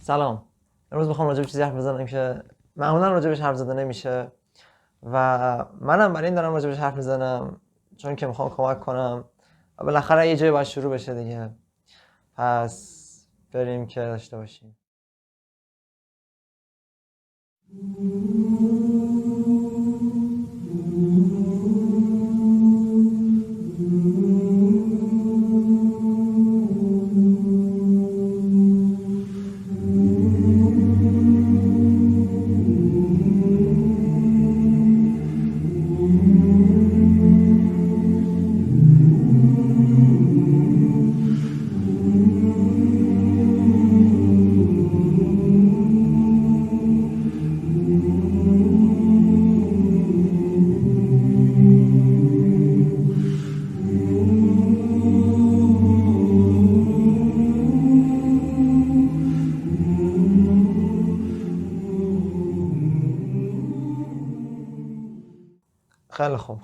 سلام. امروز میخوام راجع به چیزی حرف بزنم که معمولا راجع بهش حرف زده نمیشه و منم برای این دارم راجع بهش حرف میزنم چون که میخوام کمک کنم و بالاخره یه جایی باید شروع بشه دیگه. پس بریم که داشته باشیم.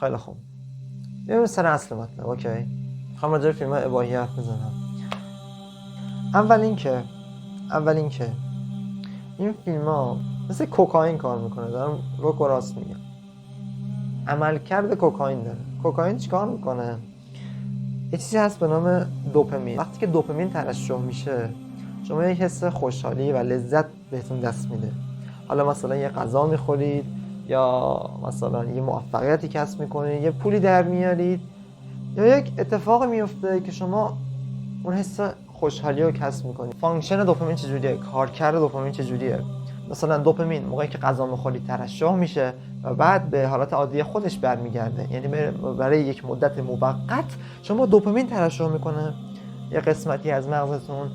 خیلی خوب. بریم سر اصل مطلب. اوکی. میخوام راجع به فیلم‌های اباحی حرف بزنم. اول اینکه این فیلم‌ها مثل کوکائین کار میکنه. دارم رو راست میگم. عملکرد کوکائین داره. کوکائین چیکار میکنه؟ یه چیزی هست به نام دوپامین. وقتی که دوپامین ترشح میشه شما یک حس خوشحالی و لذت بهتون دست میده. حالا مثلا یه غذا میخورید یا مثلا یه موفقیتی کسب میکنید، یه پولی در میارید یا یک اتفاق میفته که شما اون حس خوشحالی رو کسب میکنید. فانکشن دوپامین چجوریه؟ کارکرد دوپامین چجوریه؟ مثلا دوپامین موقعی که غذا میخورید ترشح میشه و بعد به حالت عادی خودش برمیگرده، یعنی برای یک مدت موقت شما دوپامین ترشح میکنه یه قسمتی از مغزتون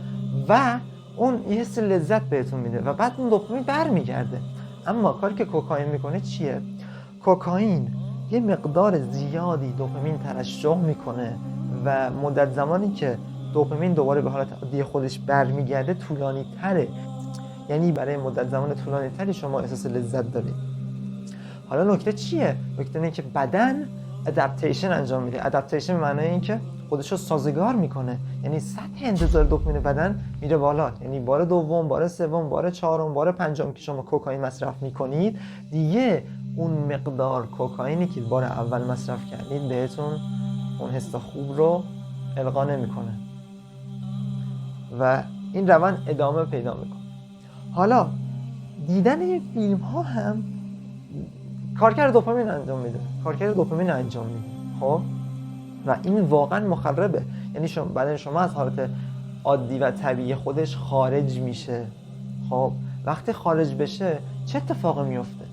و اون یه حس لذت بهتون میده و بعد اون دوپامین برمیگرده. اما کاری که کوکائین میکنه چیه؟ کوکائین یه مقدار زیادی دوپامین ترشح میکنه و مدت زمانی که دوپامین دوباره به حالت عادی خودش برمیگرده طولانی تره، یعنی برای مدت زمان طولانی تری شما احساس لذت دارید. حالا نکته چیه؟ نکته اینه که بدن ادپتیشن انجام میده. ادپتیشن به معنای این که خودش رو سازگار میکنه، یعنی سطح انتظار دوپامین بدن میره بالا. یعنی بار دوم، بار سوم، بار چهارم، بار پنجم که شما کوکائین مصرف میکنید دیگه اون مقدار کوکائینی که بار اول مصرف کردید بهتون اون حس خوب رو القا نمیکنه و این روند ادامه پیدا میکنه. حالا دیدن این فیلم ها هم کارکرد دوپامین انجام میده. خب و این واقعا مخربه، یعنی بدن شما از حالت عادی و طبیعی خودش خارج میشه. خب وقتی خارج بشه چه اتفاقی میفته؟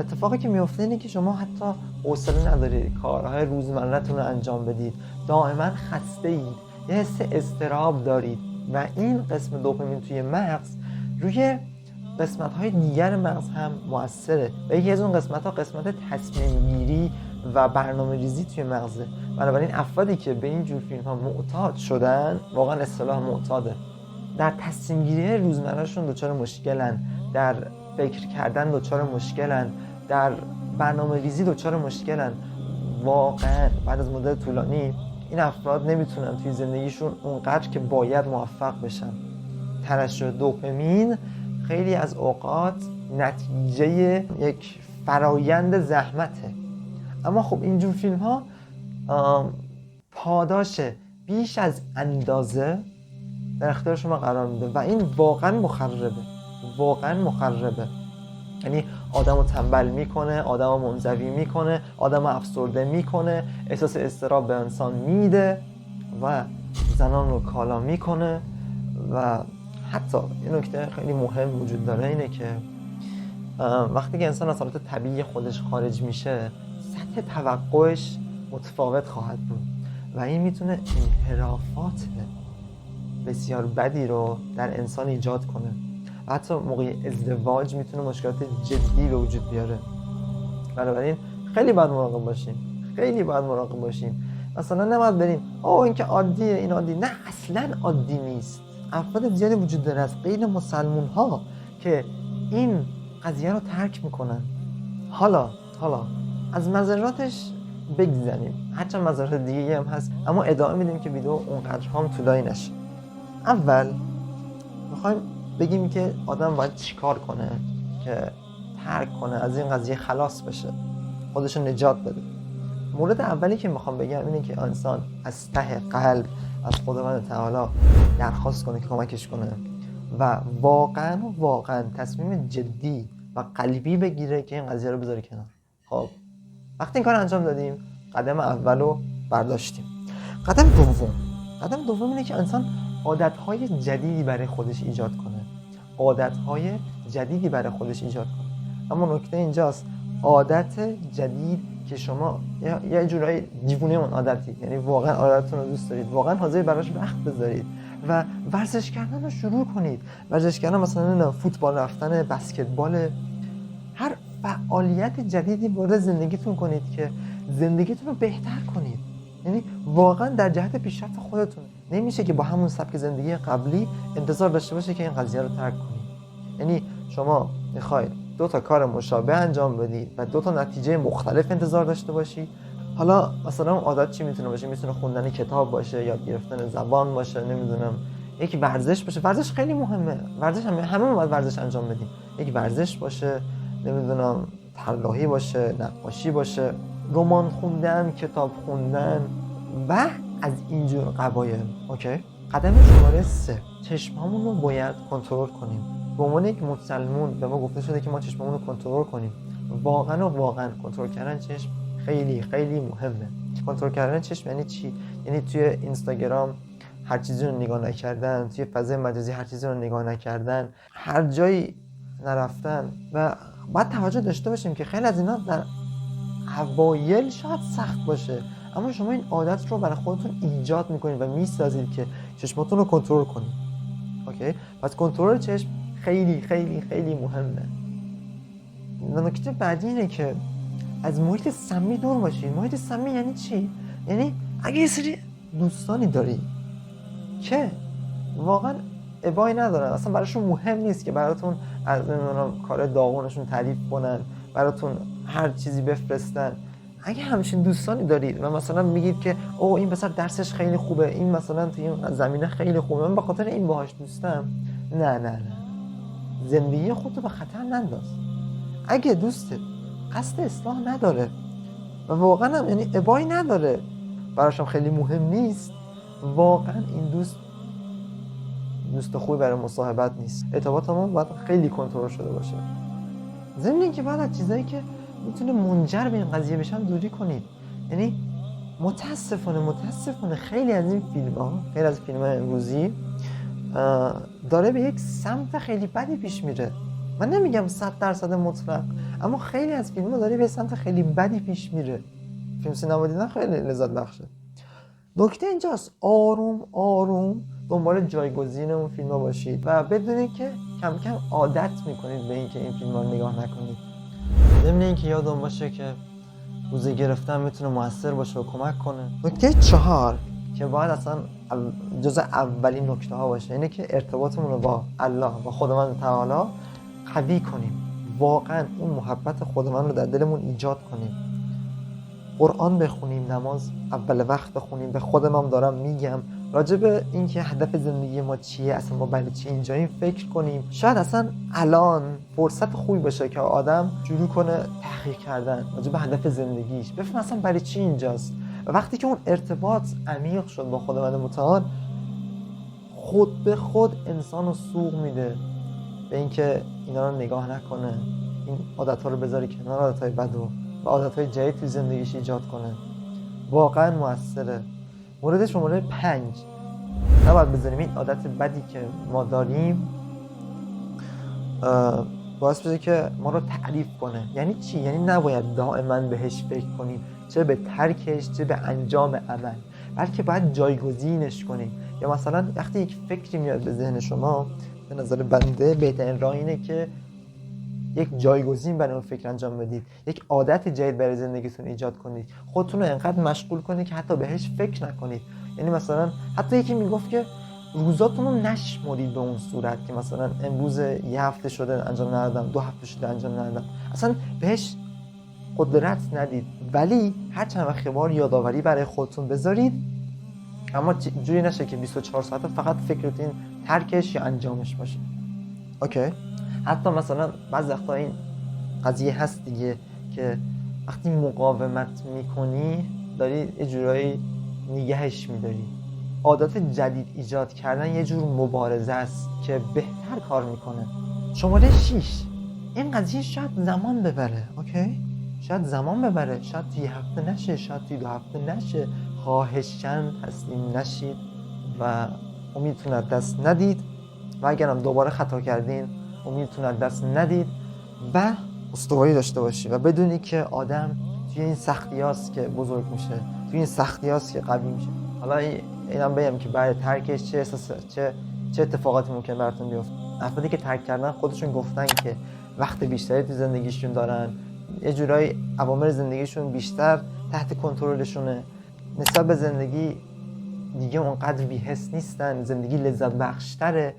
اتفاقی که میفته اینه که شما حتی حوصله ندارید کارهای روزمره‌تون رو انجام بدید، دائما خسته اید، یه حس اضطراب دارید و این قسم دوپامین توی مغز روی قسمت‌های دیگر مغز هم موثره و یکی از اون قسمت‌ها قسمت تصمیم گیری و برنامه‌ریزی توی مغزه. بنابراین افرادی که به این جور فیلم‌ها معتاد شدن، واقعا اصطلاح معتاده، در تصمیم گیری روزمره‌شون دچار مشکلن، در فکر کردن دچار مشکلن، در برنامه‌ریزی دچار مشکلن. واقعا بعد از مدت طولانی این افراد نمیتونن توی زندگیشون اونقدر که باید موفق بشن. ترشح دوپامین خیلی از اوقات نتیجه یک فرایند زحمته، اما خب اینجور فیلم ها پاداش بیش از اندازه در اختیار شما قرار میده و این واقعا مخربه. یعنی آدمو تنبل میکنه، آدمو منزوی میکنه، آدمو افسرده میکنه، احساس اضطراب به انسان میده و زنان رو کالا میکنه. و حتی یه نکته خیلی مهم وجود داره، اینه که وقتی که انسان از حالت طبیعی خودش خارج میشه سطح توقعش متفاوت خواهد بود و این میتونه انحرافات بسیار بدی رو در انسان ایجاد کنه و حتی موقع ازدواج میتونه مشکلات جدی به وجود بیاره. بنابراین خیلی باید مراقب باشیم. مثلا نباید بریم این که عادیه، این عادی. نه، اصلا عادی نیست. افراد زیادی وجود داره از غیر مسلمون ها که این قضیه رو ترک میکنن. حالا از مضراتش بگذریم، هرچند مضرات دیگه هم هست، اما ادامه میدیم که ویدیو اونقدر هم طولانی نشه. اول میخوایم بگیم که آدم باید چیکار کنه که ترک کنه، از این قضیه خلاص بشه، خودشو نجات بده. مورد اولی که میخوام بگم اینه که انسان از ته قلب از خداوند تعالی درخواست کنه که کمکش کنه و واقعا تصمیم جدی و قلبی بگیره که این قضیه رو بذاره کنار. خب وقتی این کار انجام دادیم، قدم اولو برداشتیم. قدم دوم اینه که انسان عادتهای جدیدی برای خودش ایجاد کنه. اما نکته اینجاست، عادت جدید که شما یه جورایی دیوونه اون عادتی، یعنی واقعا عادتتون رو دوست دارید، واقعا حاضر براش وقت بذارید و ورزش کردن رو شروع کنید. ورزش کردن مثلا فوتبال رفتن، بسکتبال، هر فعالیت جدیدی وارد زندگیتون کنید که زندگیتون رو بهتر کنید. یعنی واقعا در جهت پیشرفت خودتون. نمیشه که با همون سبک زندگی قبلی انتظار داشته باشه که این قضیه رو ترک کنید. یعنی شما میخواید 2 تا کار مشابه انجام بدید و 2 تا نتیجه مختلف انتظار داشته باشید. حالا مثلا اون عادت چی میتونه باشه؟ میتونه خوندن کتاب باشه، یاد گرفتن زبان باشه، نمیدونم یکی ورزش باشه. ورزش خیلی مهمه، ورزش همه باید ورزش انجام بدیم. یکی ورزش باشه، نمیدونم طراحی باشه، نقاشی باشه، رمان خوندن، کتاب خوندن و از اینجور قبایل. اوکی؟ قدم شماره 3، چشمامون رو باید کنترل کنیم. به عنوان یک مسلمون به ما گفته شده که ما چشمامون رو کنترل کنیم. واقعا کنترل کردن چشم خیلی مهمه. کنترل کردن چشم یعنی چی؟ یعنی توی اینستاگرام هر چیزی رو نگاه نکردن، توی فضای مجازی هر چیزی رو نگاه نکردن، هر جایی نرفتن. و باید توجه داشته باشیم که خیلی از اینا در اوایل شاید سخت باشه، اما شما این عادت رو برای خودتون ایجاد میکنید و میسازید که چشماتون رو کنترل کنید. اوکی؟ پس کنترل چشم خیلی مهمه. نکته بعدی اینه که از محیط سمی دور باشید. محیط سمی یعنی چی؟ یعنی اگه یه سری دوستانی داری که واقعا ابایی ندارن، اصلا براشون مهم نیست که براتون از کار داغونشون تعریف کنن، براتون هر چیزی بفرستن. اگه همچین دوستانی دارید و مثلا میگید که او این پسر درسش خیلی خوبه، این مثلا توی این زمینه خیلی خوبه، من به خاطر این باهاش دوستم، نه زندگی خودتو به خطر ننداز. اگه دوستت قصد اصلاح نداره و واقعا هم یعنی ابایی نداره، براشم خیلی مهم نیست، واقعا این دوست خوبی برای مصاحبت نیست. ارتباطمون باید خیلی کنترل شده باشه. ضمن اینکه باید از چیزایی که میتونه منجر به این قضیه بشن دوری کنید. یعنی متاسفانه خیلی از این فیلم‌ها امروزی داره به یک سمت خیلی بدی پیش میره. من نمیگم 100% مطلق، اما خیلی از فیلم‌ها داره به سمت خیلی بدی پیش میره. فیلم سینما دیدن خیلی لذت بخشه. نکته اینجاست آروم دنبال جایگزین اون فیلم‌ها باشید و بدونید که کم کم عادت میکنید به اینکه این فیلم‌ها رو نگاه نکنید. ضمن اینکه یادم باشه که روزه گرفتن میتونه موثر باشه و کمک کنه. نکته 4 که باید اصلا جزء اولین نکته ها باشه اینه که ارتباطمون رو با الله و خداوند تعالی قوی کنیم. واقعا اون محبت خداوند رو در دلمون ایجاد کنیم. قرآن بخونیم، نماز اول وقت بخونیم. به خودم دارم میگم راجع به اینکه هدف زندگی ما چیه، اصلا ما برای چی اینجاییم فکر کنیم. شاید اصلا الان فرصت خوبی باشه که آدم شروع کنه تحقیق کردن راجع به هدف زندگیش، بفهم اصلا برای چی اینجاست. و وقتی که اون ارتباط عمیق شد با خداوند متعال، خود به خود انسان رو سوق میده به اینکه اینا رو نگاه نکنه، این عادت‌ها رو بذاره کنار، عادت‌های بد و عادت‌های جدید توی زندگیش ایجاد کنه. واقعا موثره. مورد شماره 5 نباید بذاریم این عادت بدی که ما داریم باعث بشه که ما رو تعریف کنه. یعنی چی؟ یعنی نباید دائما بهش فکر کنیم، چه به ترکش چه به انجام عمل، بلکه باید جایگزینش کنیم. یا مثلا وقتی یک فکری میاد به ذهن شما، به نظر بنده بهترین راه اینه که یک جایگزین برای اون فکر انجام بدید، یک عادت جدید برای زندگیتون ایجاد کنید، خودتون رو انقدر مشغول کنید که حتی بهش فکر نکنید. یعنی مثلا حتی یکی میگفت که روزاتون رو نشمرید به اون صورت که مثلا امروز یه هفته شده انجام ندادم، 2 هفته شده انجام ندادم، اصلا بهش قدرت ندید. ولی هر چند وقت بار یادآوری برای خودتون بذارید، اما جوری نشه که 24 ساعت فقط فکرتون ترکش یا انجامش باشه. اوکی. حتی مثلا بعض وقتا این قضیه هست دیگه که وقتی مقاومت میکنی داری یه جورایی نگهش میداری. عادات جدید ایجاد کردن یه جور مبارزه است که بهتر کار میکنه. شماره 6. این قضیه شاید زمان ببره. اوکی، شاید زمان ببره، شاید توی یه هفته نشه، شاید توی 2 هفته نشه. خواهشاً تسلیم نشید و امیدتون از دست ندید و اگرم دوباره خطا کردین امیدتون از دست ندید و استواری داشته باشی و بدونی که آدم توی این سختی هاست که بزرگ میشه، توی این سختی هاست که قوی میشه. حالا اینم بگم که بعد ترکش چه اتفاقاتی ممکن براتون بیفته. افرادی که ترک کردن خودشون گفتن که وقت بیشتری تو زندگیشون دارن، یه جورایی عوامل زندگیشون بیشتر تحت کنترلشونه، نسبت به زندگی دیگه اونقدر بی‌حس نیستن، زندگی لذت بخشتره،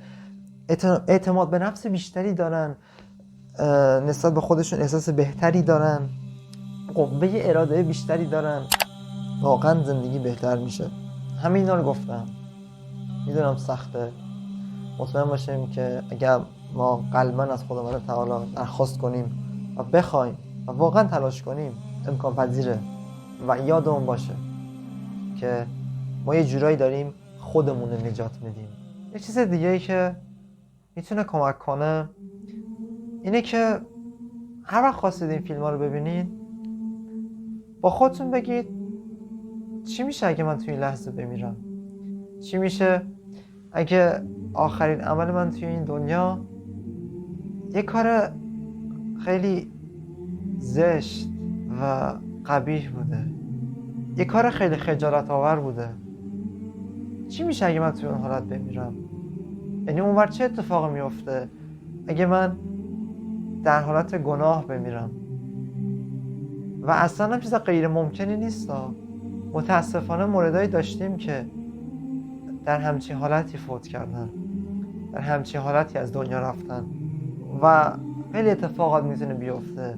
اعتماد به نفس بیشتری دارن، نسبت به خودشون احساس بهتری دارن، قوه اراده بیشتری دارن. واقعا زندگی بهتر میشه. همین اینا رو گفتم. میدونم سخته. مطمئن باشیم که اگر ما قلباً از خداوند تعالی درخواست کنیم و بخوایم و واقعا تلاش کنیم امکان پذیره. و یادمون باشه که ما یه جورایی داریم خودمون رو نجات میدیم. یه چیز دیگه ای که میتونه کمک کنه اینه که هر وقت خواستید این فیلم ها رو ببینید با خودتون بگید چی میشه اگه من توی این لحظه بمیرم؟ چی میشه اگه آخرین عمل من توی این دنیا یه کار خیلی زشت و قبیح بوده، یه کار خیلی خجالت آور بوده؟ چی میشه اگه من توی اون حالت بمیرم؟ یعنی اونور چه اتفاقی میفته اگه من در حالت گناه بمیرم؟ و اصلا هم چیز غیر ممکنی نیست. متاسفانه موردایی داشتیم که در همچین حالتی فوت کردن، در همچین حالتی از دنیا رفتن و خیلی اتفاقات میتونه بیفته.